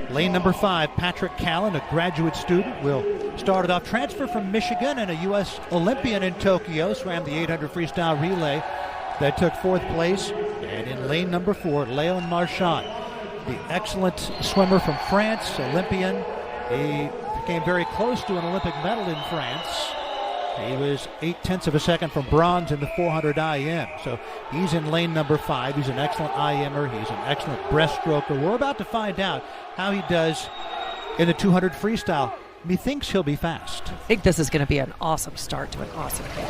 Lane number 5, Patrick Callan, a graduate student, will start it off. Transfer from Michigan and a U.S. Olympian in Tokyo, swam the 800 freestyle relay that took 4th place. And in lane number 4, Léon Marchand, the excellent swimmer from France, Olympian. He came very close to an Olympic medal in France. He was 0.8 of a second from bronze in the 400 IM. So he's in lane number 5. He's an excellent IMer. He's an excellent breaststroker. We're about to find out how he does in the 200 freestyle. Methinks he'll be fast. I think this is going to be an awesome start to an awesome game.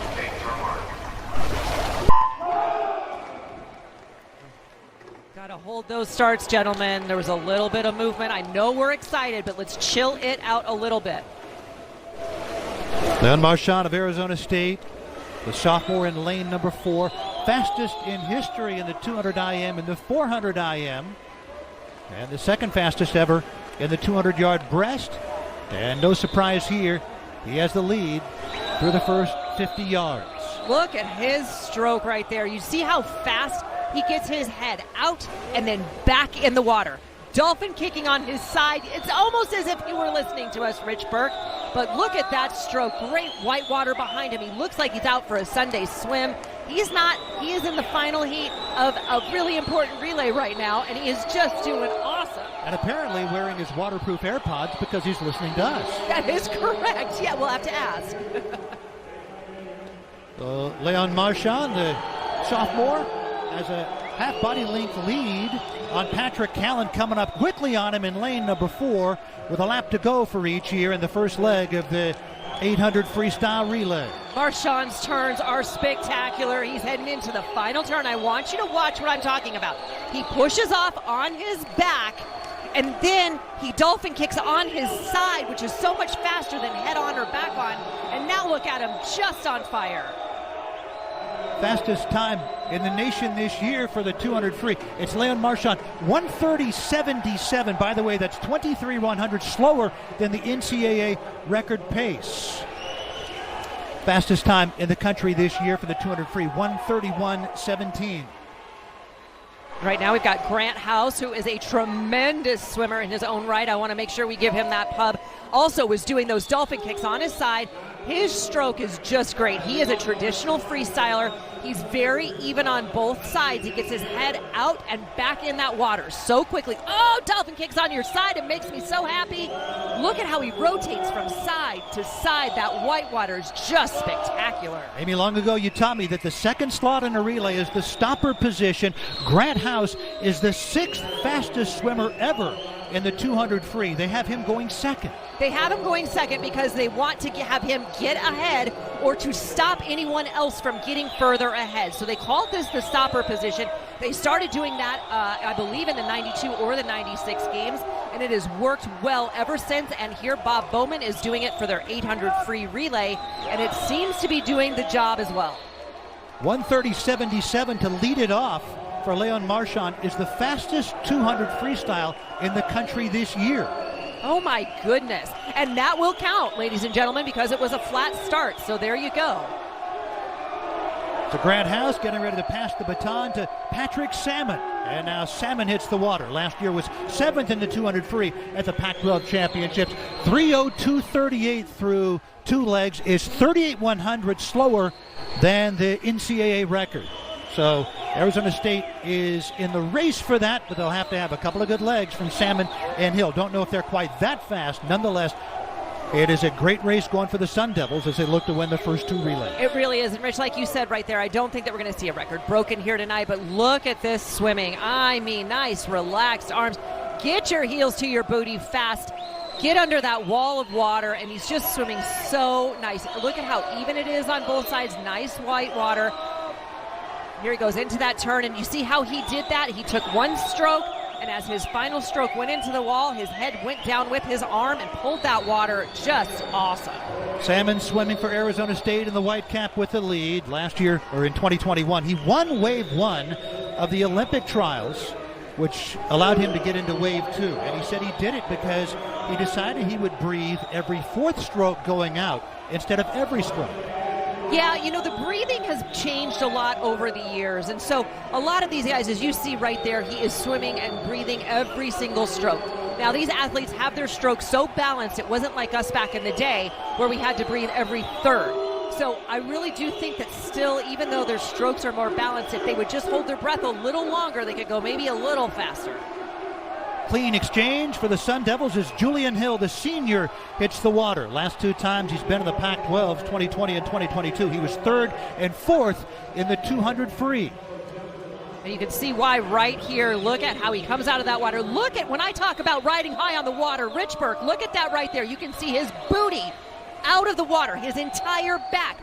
Got to hold those starts, gentlemen. There was a little bit of movement. I know we're excited, but let's chill it out a little bit. Léon Marchand of Arizona State, the sophomore in lane number 4, fastest in history in the 200 IM and the 400 IM, and the second fastest ever in the 200-yard breast. And no surprise here, he has the lead through the first 50 yards. Look at his stroke right there. You see how fast he gets his head out and then back in the water. Dolphin kicking on his side. It's almost as if he were listening to us, Rich Burke. But look at that stroke. Great white water behind him. He looks like he's out for a Sunday swim. He's not. He is in the final heat of a really important relay right now, and he is just doing awesome. And apparently wearing his waterproof AirPods because he's listening to us. That is correct. Yeah, we'll have to ask. Léon Marchand, the sophomore, has a half body length lead on Patrick Callan, coming up quickly on him in lane number 4 with a lap to go for each here in the first leg of the 800 freestyle relay. Marchand's turns are spectacular. He's heading into the final turn. I want you to watch what I'm talking about. He pushes off on his back, and then he dolphin kicks on his side, which is so much faster than head on or back on. And now look at him, just on fire. Fastest time in the nation this year for the 200 free. It's Léon Marchand, 1:30.77. By the way, that's 23 100 slower than the NCAA record pace. Fastest time in the country this year for the 200 free, 1:31.17. Right now we've got Grant House, who is a tremendous swimmer in his own right. I want to make sure we give him that pub. Also was doing those dolphin kicks on his side. His stroke is just great. He is a traditional freestyler. He's very even on both sides. He gets his head out and back in that water so quickly. Oh, dolphin kicks on your side. It makes me so happy. Look at how he rotates from side to side. That white water is just spectacular. Amy, long ago you taught me that the second slot in a relay is the stopper position. Grant House is the 6th fastest swimmer ever in the 200 free. They have him going second. They have him going second because they want to have him get ahead or to stop anyone else from getting further ahead. So they called this the stopper position. They started doing that, I believe, in the 92 or the 96 games, and it has worked well ever since. And here Bob Bowman is doing it for their 800 free relay, and it seems to be doing the job as well. 1:30.77 to lead it off for Léon Marchand is the fastest 200 freestyle in the country this year. Oh my goodness. And that will count, ladies and gentlemen, because it was a flat start. So there you go. So Grant House getting ready to pass the baton to Patrick Salmon. And now Salmon hits the water. Last year was 7th in the 200 free at the Pac-12 championships. 3:02.38 through 2 legs is 38 100 slower than the NCAA record. So Arizona State is in the race for that, but they'll have to have a couple of good legs from Salmon and Hill. Don't know if they're quite that fast. Nonetheless, it is a great race going for the Sun Devils as they look to win the first 2 relays. It really is. And Rich, like you said right there, I don't think that we're going to see a record broken here tonight, but look at this swimming. I mean, nice, relaxed arms. Get your heels to your booty fast. Get under that wall of water, and he's just swimming so nice. Look at how even it is on both sides. Nice white water. Here he goes into that turn, and you see how he did that? He took one stroke, and as his final stroke went into the wall, his head went down with his arm and pulled that water. Just awesome. Salmon swimming for Arizona State in the white cap with the lead. Last year, or in 2021, he won Wave 1 of the Olympic trials, which allowed him to get into Wave 2. And he said he did it because he decided he would breathe every 4th stroke going out instead of every stroke. Yeah, you know, the breathing has changed a lot over the years. And so a lot of these guys, as you see right there, he is swimming and breathing every single stroke. Now, these athletes have their strokes so balanced, it wasn't like us back in the day where we had to breathe every third. So I really do think that still, even though their strokes are more balanced, if they would just hold their breath a little longer, they could go maybe a little faster. Clean exchange for the Sun Devils as Julian Hill, the senior, hits the water. Last 2 times he's been in the Pac-12, 2020 and 2022. He was 3rd and 4th in the 200 free. And you can see why right here. Look at how he comes out of that water. Look at, when I talk about riding high on the water, Rich Burke, look at that right there. You can see his booty out of the water, his entire back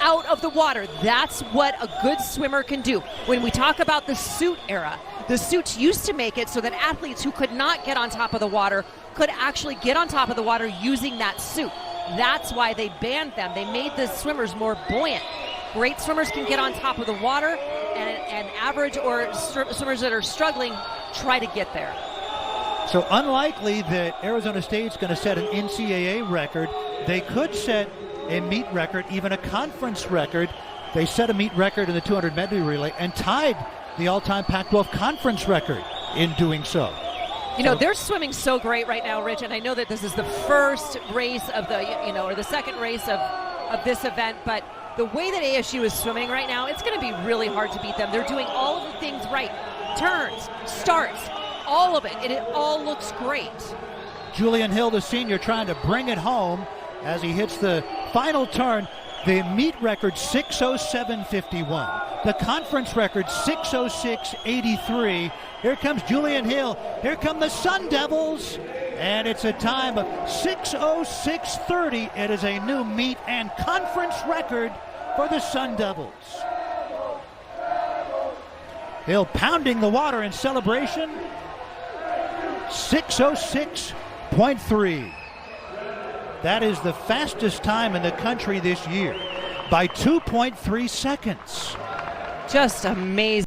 out of the water. That's what a good swimmer can do. When we talk about the suit era, the suits used to make it so that athletes who could not get on top of the water could actually get on top of the water using that suit. That's why they banned them. They made the swimmers more buoyant. Great swimmers can get on top of the water, and average or swimmers that are struggling try to get there. So unlikely that Arizona State's going to set an NCAA record. They could set a meet record, even a conference record. They set a meet record in the 200 medley relay and tied the all-time Pac-12 conference record in doing so. You know, they're swimming so great right now, Rich, and I know that this is the first race of the, or the second race of this event, but the way that ASU is swimming right now, it's going to be really hard to beat them. They're doing all of the things right. Turns, starts, all of it, and it all looks great. Julian Hill, the senior, trying to bring it home as he hits the final turn. The meet record 6:07:51. The conference record 6:06:83. Here comes Julian Hill. Here come the Sun Devils. And it's a time of 6:06:30. It is a new meet and conference record for the Sun Devils. Hill pounding the water in celebration. 6:06.3. That is the fastest time in the country this year by 2.3 seconds. Just amazing.